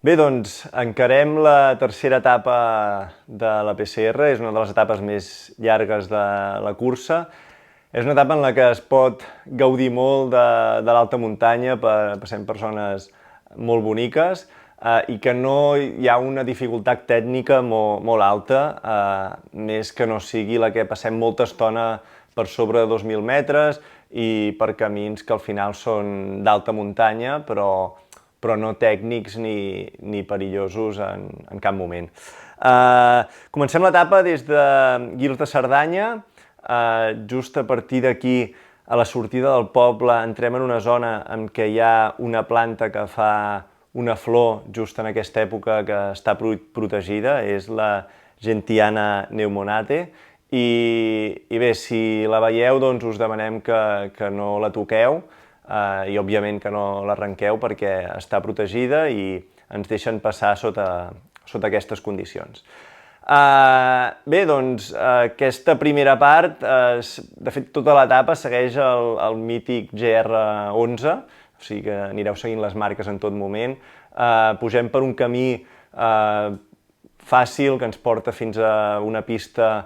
Bé, doncs encarem la tercera etapa de la PCR, és una de les etapes més llargues de la cursa. És una etapa en la que es pot gaudir molt de l'alta muntanya, passem per zones molt boniques i que no hi ha una dificultat tècnica molt alta, més que no sigui la que passem molta estona per sobre de 2.000 metres i per camins que al final són d'alta muntanya, però no tècnics ni perillosos en cap moment. Comencem l'etapa des de Guils de Cerdanya. Just a partir d'aquí, a la sortida del poble, entrem en una zona en què hi ha una planta que fa una flor just en aquesta època que està protegida, és la Gentiana pneumonate, i bé, si la veieu, doncs us demanem que no la toqueu i òbviament que no l'arrenqueu perquè està protegida i ens deixen passar sota aquestes condicions. Bé, doncs aquesta primera part, de fet tota l'etapa segueix el mític GR11, o sigui que anireu seguint les marques en tot moment. Pugem per un camí fàcil que ens porta fins a una pista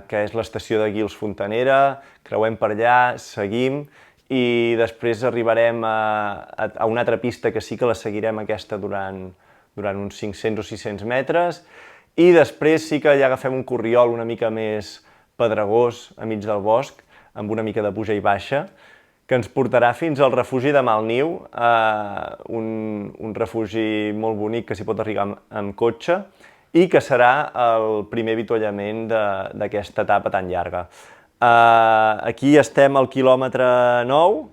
que és l'estació de Guils Fontanera, creuem per allà, seguim i després arribarem a una altra pista que sí que la seguirem aquesta durant uns 500 o 600 metres i després sí que ja agafem un corriol una mica més pedregós enmig del bosc, amb una mica de puja i baixa, que ens portarà fins al refugi de Malniu, un refugi molt bonic que s'hi pot arribar amb cotxe i que serà el primer avituallament d'aquesta etapa tan llarga. Aquí estem al quilòmetre 9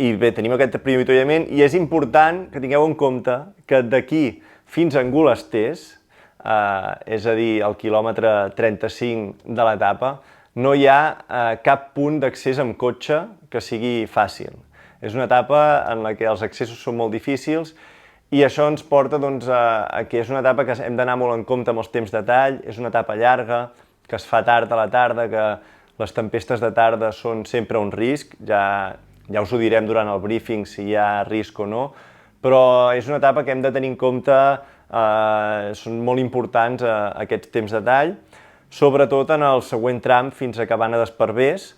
i bé, tenim aquest primer avituallament i és important que tingueu en compte que d'aquí fins a Angolestés, és a dir, al quilòmetre 35 de l'etapa, no hi ha cap punt d'accés amb cotxe que sigui fàcil. És una etapa en la que els accessos són molt difícils i això ens porta a que és una etapa que hem d'anar molt en compte amb els temps de tall, és una etapa llarga, que es fa tard a la tarda, que les tempestes de tarda són sempre un risc, ja us ho direm durant el briefing si hi ha risc o no, però és una etapa que hem de tenir en compte, són molt importants aquests temps de tall, sobretot en el següent tram fins a Cabana d'Esparvers,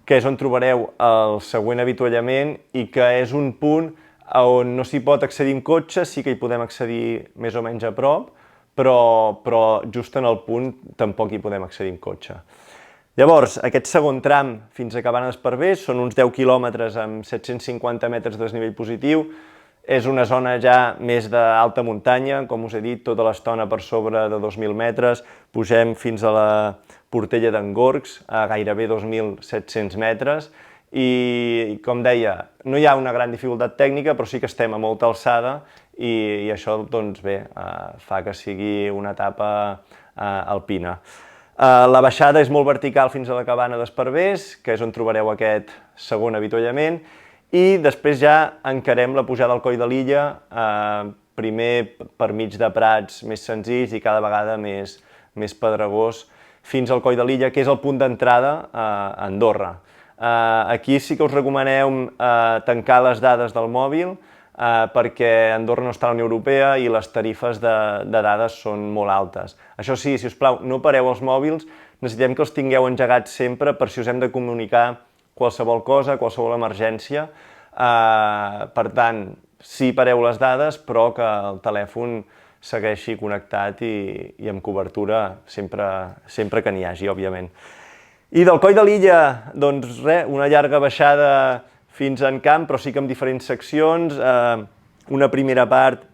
que és on trobareu el següent avituallament i que és un punt on no s'hi pot accedir amb cotxe, sí que hi podem accedir més o menys a prop, però just en el punt tampoc hi podem accedir amb cotxe. Llavors, aquest segon tram fins a Cabana d'Esparvers són uns 10 quilòmetres amb 750 metres de desnivell positiu, és una zona ja més d'alta muntanya, com us he dit, tota l'estona per sobre de 2.000 metres, pugem fins a la Portella d'en Gorgs, a gairebé 2.700 metres, i com deia, no hi ha una gran dificultat tècnica, però sí que estem a molta alçada i això doncs bé, fa que sigui una etapa alpina. La baixada és molt vertical fins a la Cabana d'Esparvers, que és on trobareu aquest segon avituallament, i després ja encarem la pujada al Coll de Lilla, primer per mig de prats més senzills i cada vegada més pedregós, fins al Coll de Lilla, que és el punt d'entrada a Andorra. Aquí sí que us recomanem tancar les dades del mòbil perquè Andorra no està a la Unió Europea i les tarifes de dades són molt altes. Això sí, si us plau, no pareu els mòbils, necessitem que els tingueu engegats sempre per si us hem de comunicar qualsevol cosa, qualsevol emergència. Per tant, sí pareu les dades, però que el telèfon segueixi connectat i amb cobertura sempre que n'hi hagi, òbviament. I del Coll de Lilla, doncs res, una llarga baixada fins a Encamp, però sí que amb diferents seccions. Una primera part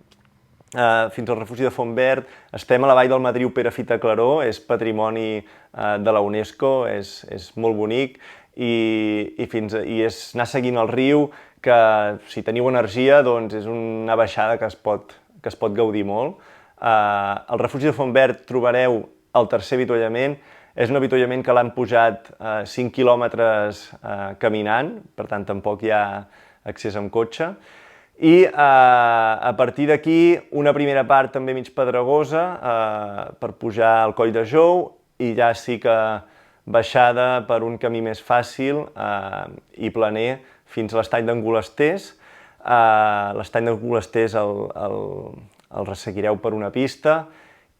fins al refugi de Fontverd, estem a la vall del Madriu Perafita Claró, és patrimoni de la UNESCO, és molt bonic, i és anar seguint el riu, que si teniu energia doncs és una baixada que es pot gaudir molt. Al refugi de Fontverd trobareu el tercer avituallament, és un avituallament que l'han pujat 5 quilòmetres caminant, per tant tampoc hi ha accés amb cotxe. I a partir d'aquí una primera part també mig pedregosa per pujar al Coll de Jou i ja sí que baixada per un camí més fàcil i planer fins a l'estany d'Angolestés. l'estany de Bolesters el resseguireu per una pista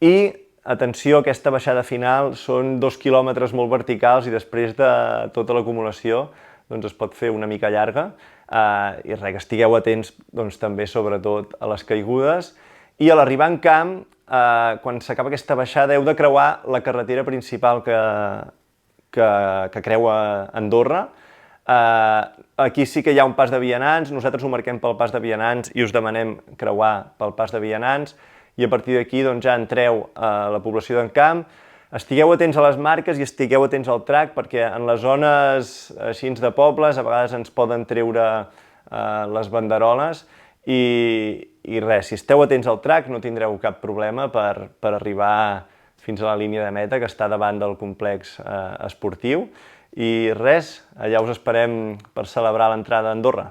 i, atenció, aquesta baixada final són 2 quilòmetres molt verticals i després de tota l'acumulació es pot fer una mica llarga i res, que estigueu atents també sobretot a les caigudes i a l'arribar en camp, quan s'acaba aquesta baixada heu de creuar la carretera principal que creua Andorra. Aquí sí que hi ha un pas de vianants, nosaltres ho marquem pel pas de vianants i us demanem creuar pel pas de vianants i a partir d'aquí ja entreu a la població d'Encamp. Estigueu atents a les marques i estigueu atents al trac perquè en les zones així de pobles a vegades ens poden treure les banderoles i res, si esteu atents al trac no tindreu cap problema per arribar fins a la línia de meta que està davant del complex esportiu i res, allà us esperem per celebrar l'entrada a Andorra.